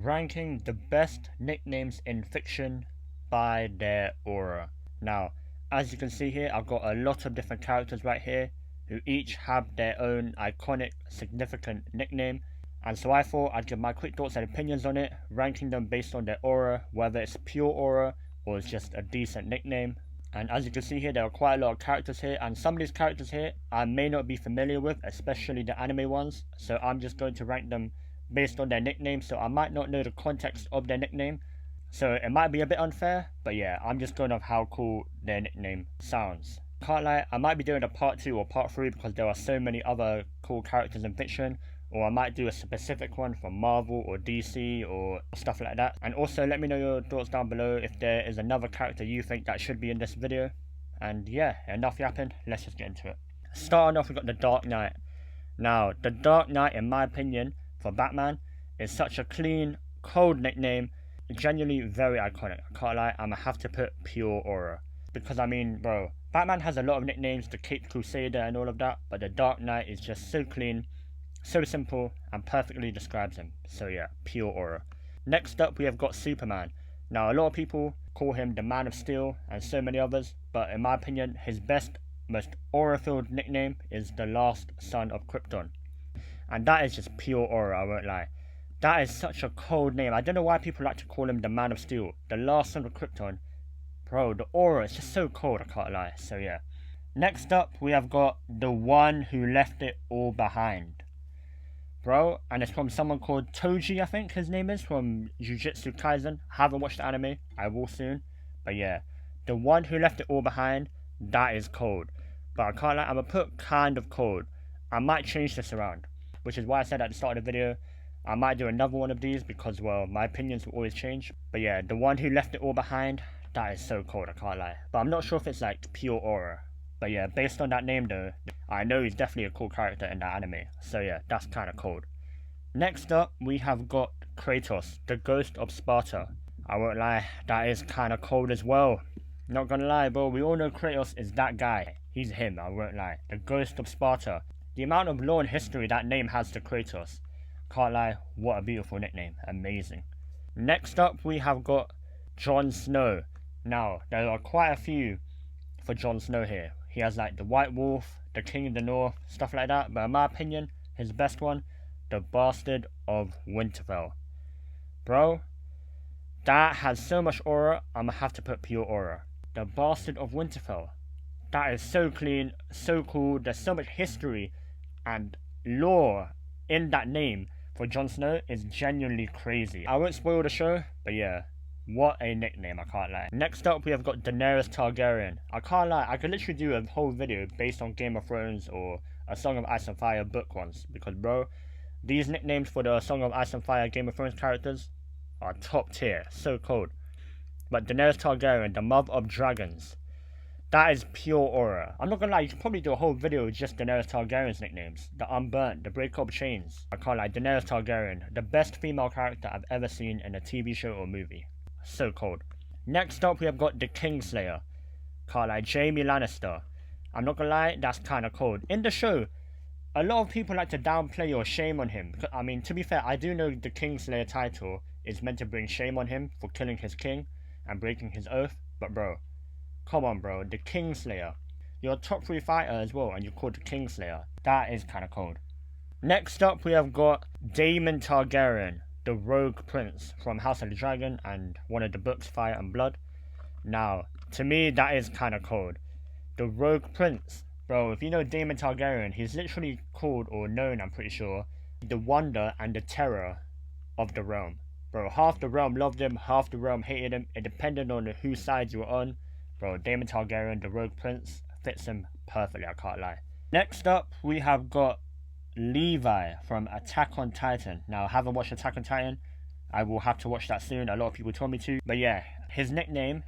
ranking the best nicknames in fiction by their aura. Now, as you can see here, I've got a lot of different characters right here who each have their own iconic, significant nickname. And so I thought I'd give my quick thoughts and opinions on it, ranking them based on their aura, whether it's pure aura or it's just a decent nickname. And as you can see here, there are quite a lot of characters here, and some of these characters here I may not be familiar with, especially the anime ones. So I'm just going to rank them based on their nickname, so I might not know the context of their nickname. So it might be a bit unfair, but yeah, I'm just going off how cool their nickname sounds. Can't lie, I might be doing a part 2 or part 3 because there are so many other cool characters in fiction. Or I might do a specific one from Marvel or DC or stuff like that. And also let me know your thoughts down below if there is another character you think that should be in this video. And yeah, enough yapping, let's just get into it. Starting off, we've got the Dark Knight. Now, the Dark Knight, in my opinion, for Batman, is such a clean, cold nickname. Genuinely very iconic. I can't lie, I'm gonna have to put pure aura. Because I mean, bro, Batman has a lot of nicknames, the Caped Crusader and all of that. But the Dark Knight is just so clean, so simple, and perfectly describes him. So yeah, pure aura. Next up, we have got Superman. Now, a lot of people call him the Man of Steel and so many others, but in my opinion, his best, most aura-filled nickname is the Last Son of Krypton. And that is just pure aura, I won't lie. That is such a cold name. I don't know why people like to call him the Man of Steel, the Last Son of Krypton. Bro, the aura is just so cold, I can't lie. So yeah. Next up, we have got the One Who Left It All Behind. Bro, and it's from someone called Toji, I think his name is, from Jujutsu Kaisen. Haven't watched the anime, I will soon. But yeah, the One Who Left It All Behind, that is cold. But I can't lie, I'm gonna put kind of cold. I might change this around, which is why I said at the start of the video, I might do another one of these because, well, my opinions will always change. But yeah, the One Who Left It All Behind, that is so cold, I can't lie. But I'm not sure if it's like pure aura. But yeah, based on that name though, I know he's definitely a cool character in that anime. So yeah, that's kind of cold. Next up, we have got Kratos, the Ghost of Sparta. I won't lie, that is kind of cold as well. Not gonna lie, bro, we all know Kratos is that guy. He's him, I won't lie. The Ghost of Sparta. The amount of lore and history that name has to Kratos. Can't lie, what a beautiful nickname. Amazing. Next up, we have got Jon Snow. Now, there are quite a few for Jon Snow here. He has like the White Wolf, the King of the North, stuff like that. But in my opinion, his best one, the Bastard of Winterfell. Bro, that has so much aura, I'm gonna have to put pure aura. The Bastard of Winterfell. That is so clean, so cool. There's so much history and lore in that name for Jon Snow is genuinely crazy. I won't spoil the show, but yeah. What a nickname, I can't lie. Next up, we have got Daenerys Targaryen. I can't lie, I could literally do a whole video based on Game of Thrones or a Song of Ice and Fire book ones. Because bro, these nicknames for the Song of Ice and Fire Game of Thrones characters are top tier, so cold. But Daenerys Targaryen, the Mother of Dragons, that is pure aura. I'm not gonna lie, you could probably do a whole video with just Daenerys Targaryen's nicknames. The Unburnt, the Breakup Chains. I can't lie, Daenerys Targaryen, the best female character I've ever seen in a TV show or movie. So cold. Next up, we have got the Kingslayer. Can't lie, Jaime Lannister. I'm not gonna lie, that's kind of cold. In the show, a lot of people like to downplay or shame on him. I mean, to be fair, I do know the Kingslayer title is meant to bring shame on him for killing his king and breaking his oath. But bro, come on bro, the Kingslayer. You're a top 3 fighter as well and you're called the Kingslayer. That is kind of cold. Next up, we have got Daemon Targaryen, the Rogue Prince from House of the Dragon and one of the books, Fire and Blood. Now, to me, that is kind of cold. The Rogue Prince. Bro, if you know Daemon Targaryen, he's literally called, or known, I'm pretty sure, the wonder and the terror of the realm. Bro, half the realm loved him, half the realm hated him. It depended on whose side you were on. Bro, Daemon Targaryen, the Rogue Prince, fits him perfectly, I can't lie. Next up, we have got Levi from Attack on Titan. Now, I haven't watched Attack on Titan. I will have to watch that soon. A lot of people told me to. But yeah, his nickname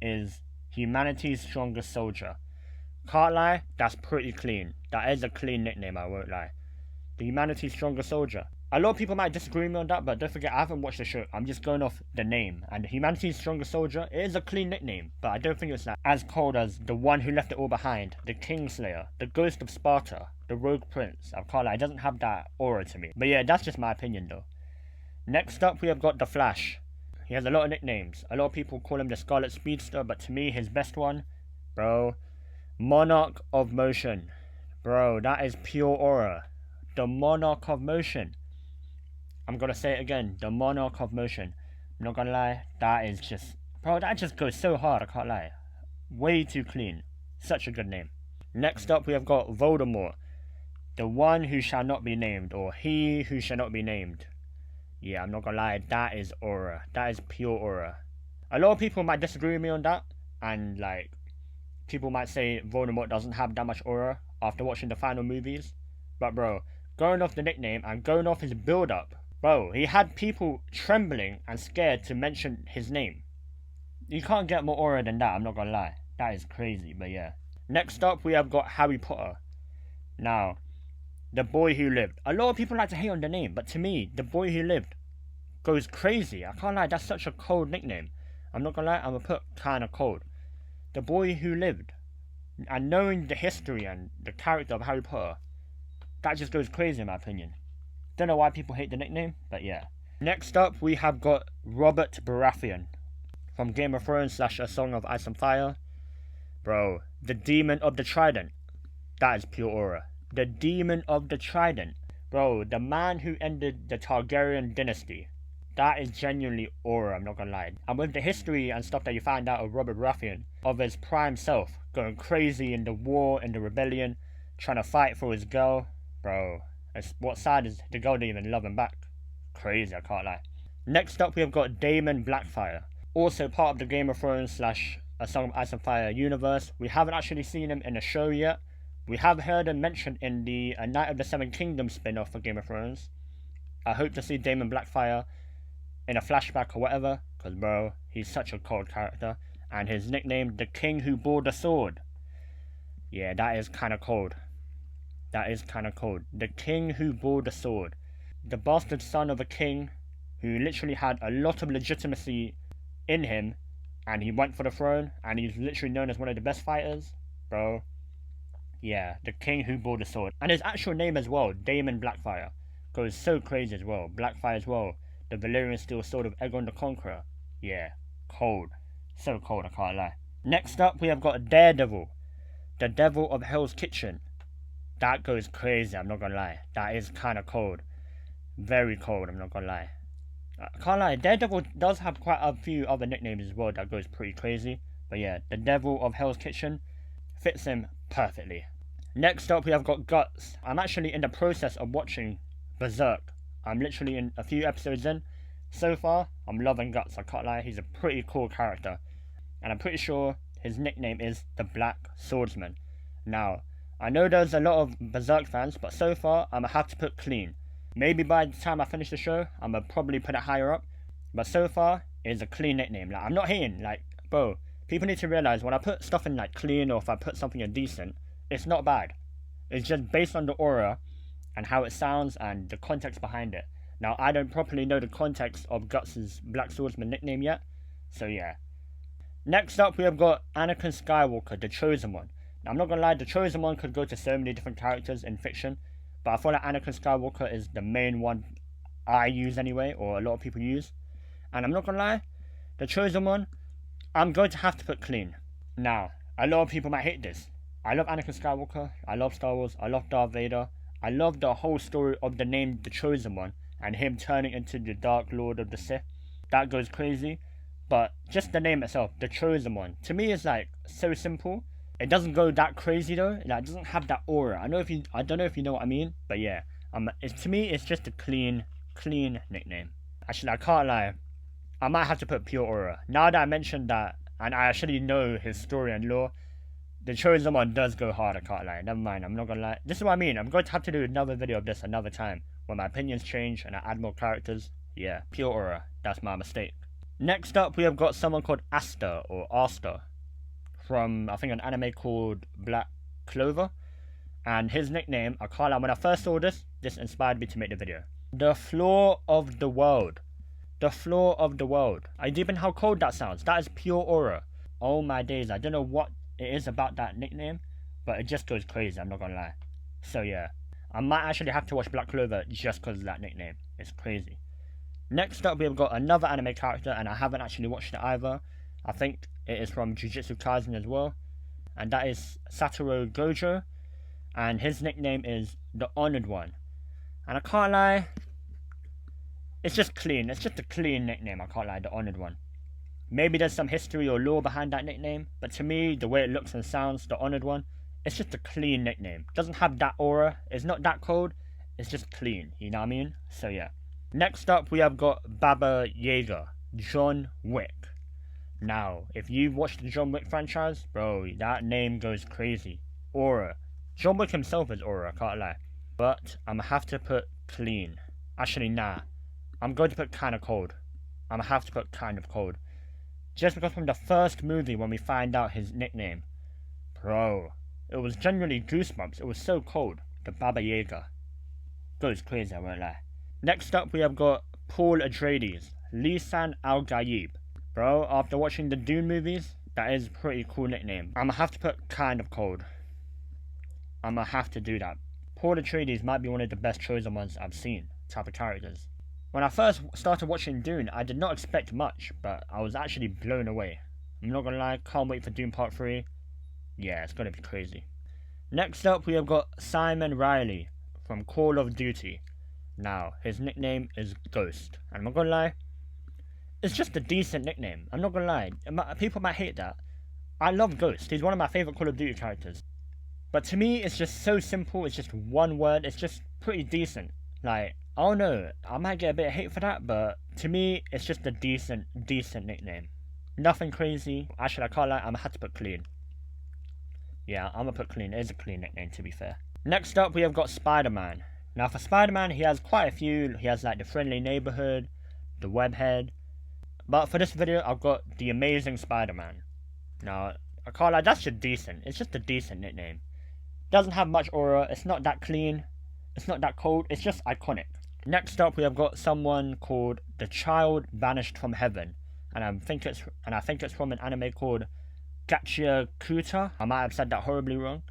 is Humanity's Strongest Soldier. Can't lie, that's pretty clean. That is a clean nickname, I won't lie. The Humanity's Strongest Soldier. A lot of people might disagree with me on that, but don't forget, I haven't watched the show. I'm just going off the name. And Humanity's Strongest Soldier, it is a clean nickname, but I don't think it's like as cold as the One Who Left It All Behind, the Kingslayer, the Ghost of Sparta, the Rogue Prince. I can't lie, it doesn't have that aura to me. But yeah, that's just my opinion though. Next up, we have got the Flash. He has a lot of nicknames. A lot of people call him the Scarlet Speedster, but to me, his best one, bro, Monarch of Motion. Bro, that is pure aura. The Monarch of Motion. I'm gonna say it again, the Monarch of Motion. I'm not gonna lie, that is just, bro, that just goes so hard, I can't lie. Way too clean. Such a good name. Next up, we have got Voldemort. The one who shall not be named, or he who shall not be named. Yeah, I'm not gonna lie, that is aura. That is pure aura. A lot of people might disagree with me on that, and like, people might say Voldemort doesn't have that much aura after watching the final movies. But bro, going off the nickname and going off his build-up, bro, he had people trembling and scared to mention his name. You can't get more aura than that, I'm not gonna lie. That is crazy, but yeah. Next up, we have got Harry Potter. Now, the boy who lived. A lot of people like to hate on the name, but to me, the boy who lived goes crazy. I can't lie, that's such a cold nickname. I'm not gonna lie, I'm gonna put kinda cold. The boy who lived. And knowing the history and the character of Harry Potter, that just goes crazy in my opinion. Don't know why people hate the nickname, but yeah. Next up, we have got Robert Baratheon from Game of Thrones / A Song of Ice and Fire. Bro, the Demon of the Trident. That is pure aura. The Demon of the Trident. Bro, the man who ended the Targaryen dynasty. That is genuinely aura, I'm not gonna lie. And with the history and stuff that you find out of Robert Baratheon, of his prime self, going crazy in the war, in the rebellion, trying to fight for his girl. Bro, what's sad is the girl didn't even love him back. Crazy, I can't lie. Next up, we have got Daemon Blackfire. Also part of the Game of Thrones / A Song of Ice and Fire universe. We haven't actually seen him in a show yet. We have heard him mentioned in the Night of the Seven Kingdoms spin-off for Game of Thrones. I hope to see Daemon Blackfire in a flashback or whatever, because bro, he's such a cold character. And his nickname, the King Who Bore the Sword. Yeah, that is kind of cold. That is kind of cold. The King Who Bore the Sword. The bastard son of a king who literally had a lot of legitimacy in him, and he went for the throne, and he's literally known as one of the best fighters. Bro, yeah, the King Who Bore the Sword. And his actual name as well, Daemon Blackfire, goes so crazy as well. Blackfire as well. The Valyrian steel sword of Aegon the Conqueror. Yeah, cold. So cold, I can't lie. Next up, we have got Daredevil. The Devil of Hell's Kitchen. That goes crazy, I'm not gonna lie. That is kind of cold. Very cold, I'm not gonna lie. I can't lie, Daredevil does have quite a few other nicknames as well that goes pretty crazy. But yeah, the Devil of Hell's Kitchen fits him perfectly. Next up, we have got Guts. I'm actually in the process of watching Berserk. I'm literally in a few episodes in. So far, I'm loving Guts, I can't lie. He's a pretty cool character. And I'm pretty sure his nickname is the Black Swordsman. Now, I know there's a lot of Berserk fans, but so far, I'm gonna have to put clean. Maybe by the time I finish the show, I'm gonna probably put it higher up. But so far, it's a clean nickname. Like, I'm not hating. Like, bro, people need to realize when I put stuff in like clean, or if I put something in decent, it's not bad. It's just based on the aura and how it sounds and the context behind it. Now, I don't properly know the context of Guts' Black Swordsman nickname yet, so yeah. Next up, we have got Anakin Skywalker, the Chosen One. Now, I'm not gonna lie, the Chosen One could go to so many different characters in fiction, but I feel like Anakin Skywalker is the main one I use anyway, or a lot of people use. And I'm not gonna lie, the Chosen One, I'm going to have to put clean. Now, a lot of people might hate this. I love Anakin Skywalker, I love Star Wars, I love Darth Vader, I love the whole story of the name The Chosen One, and him turning into the Dark Lord of the Sith. That goes crazy, but just the name itself, The Chosen One, to me is like so simple. It doesn't go that crazy though, like, it doesn't have that aura. I don't know if you know what I mean, but yeah, to me it's just a clean nickname. Actually, I can't lie, I might have to put pure aura. Now that I mentioned that, and I actually know his story and lore, The Chosen One does go hard, I can't lie. Never mind, I'm not gonna lie. This is what I mean, I'm going to have to do another video of this another time, when my opinions change and I add more characters. Yeah, pure aura, that's my mistake. Next up, we have got someone called Asta, or Asta, from, I think, an anime called Black Clover. And his nickname, I can't lie, when I first saw this inspired me to make the video. The Floor of the World. The Floor of the World. Are you deep in how cold that sounds? That is pure aura. Oh my days, I don't know what it is about that nickname, but it just goes crazy, I'm not gonna lie. So yeah, I might actually have to watch Black Clover just because of that nickname. It's crazy. Next up, we've got another anime character, and I haven't actually watched it either. I think it is from Jujutsu Kaisen as well, and that is Satoru Gojo, and his nickname is the Honored One. And I can't lie, it's just clean. It's just a clean nickname, I can't lie, the Honored One. Maybe there's some history or lore behind that nickname, but to me, the way it looks and sounds, the Honored One, it's just a clean nickname. It doesn't have that aura, it's not that cold, it's just clean, you know what I mean? So yeah. Next up, we have got Baba Yaga, John Wick. Now, if you've watched the John Wick franchise, bro, that name goes crazy. Aura. John Wick himself is aura, I can't lie. But I'm gonna have to put clean. Actually, nah. I'm going to put kind of cold. I'm gonna have to put kind of cold. Just because from the first movie when we find out his nickname, bro, it was genuinely goosebumps. It was so cold. The Baba Yaga. Goes crazy, I won't lie. Next up, we have got Paul Atreides, Lisan Al-Gaib. Bro, after watching the Dune movies, that is a pretty cool nickname. I'm gonna have to put kind of cold. I'm gonna have to do that. Paul Atreides might be one of the best chosen ones I've seen, type of characters. When I first started watching Dune, I did not expect much, but I was actually blown away. I'm not gonna lie, can't wait for Dune Part 3. Yeah, it's gonna be crazy. Next up, we have got Simon Riley from Call of Duty. Now, his nickname is Ghost. And I'm not gonna lie, it's just a decent nickname. I'm not gonna lie, people might hate that. I love Ghost, he's one of my favourite Call of Duty characters. But to me, it's just so simple, it's just one word, it's just pretty decent. Like, I don't know, I might get a bit of hate for that, but to me, it's just a decent nickname. Nothing crazy. Actually, I can't lie, I'm gonna have to put clean. Yeah, I'm gonna put clean. It is a clean nickname, to be fair. Next up, we have got Spider-Man. Now, for Spider-Man, he has quite a few. He has like the Friendly Neighborhood, the Webhead. But for this video, I've got the Amazing Spider-Man. Now, I can't lie, that's just decent. It's just a decent nickname. Doesn't have much aura. It's not that clean. It's not that cold. It's just iconic. Next up, we have got someone called the Child Banished from Heaven, and I think it's from an anime called Gachia Kuta. I might have said that horribly wrong,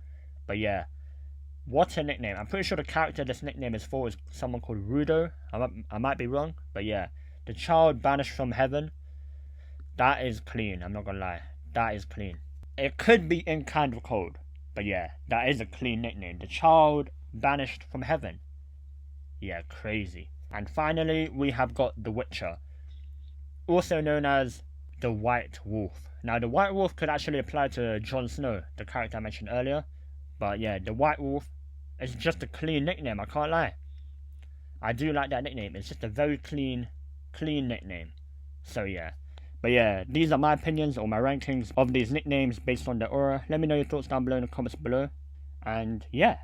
but yeah, what a nickname. I'm pretty sure the character this nickname is for is someone called Rudo. I might be wrong, but yeah, the Child Banished from Heaven. That is clean. I'm not gonna lie, that is clean. It could be in kind of cold, but yeah, that is a clean nickname. The Child Banished from Heaven. Yeah, crazy. And finally, we have got the Witcher, also known as the White Wolf. Now, the White Wolf could actually apply to Jon Snow, the character I mentioned earlier. But yeah, the White Wolf is just a clean nickname, I can't lie. I do like that nickname. It's just a very clean nickname. So yeah. But yeah, these are my opinions or my rankings of these nicknames based on their aura. Let me know your thoughts down below in the comments below. And yeah.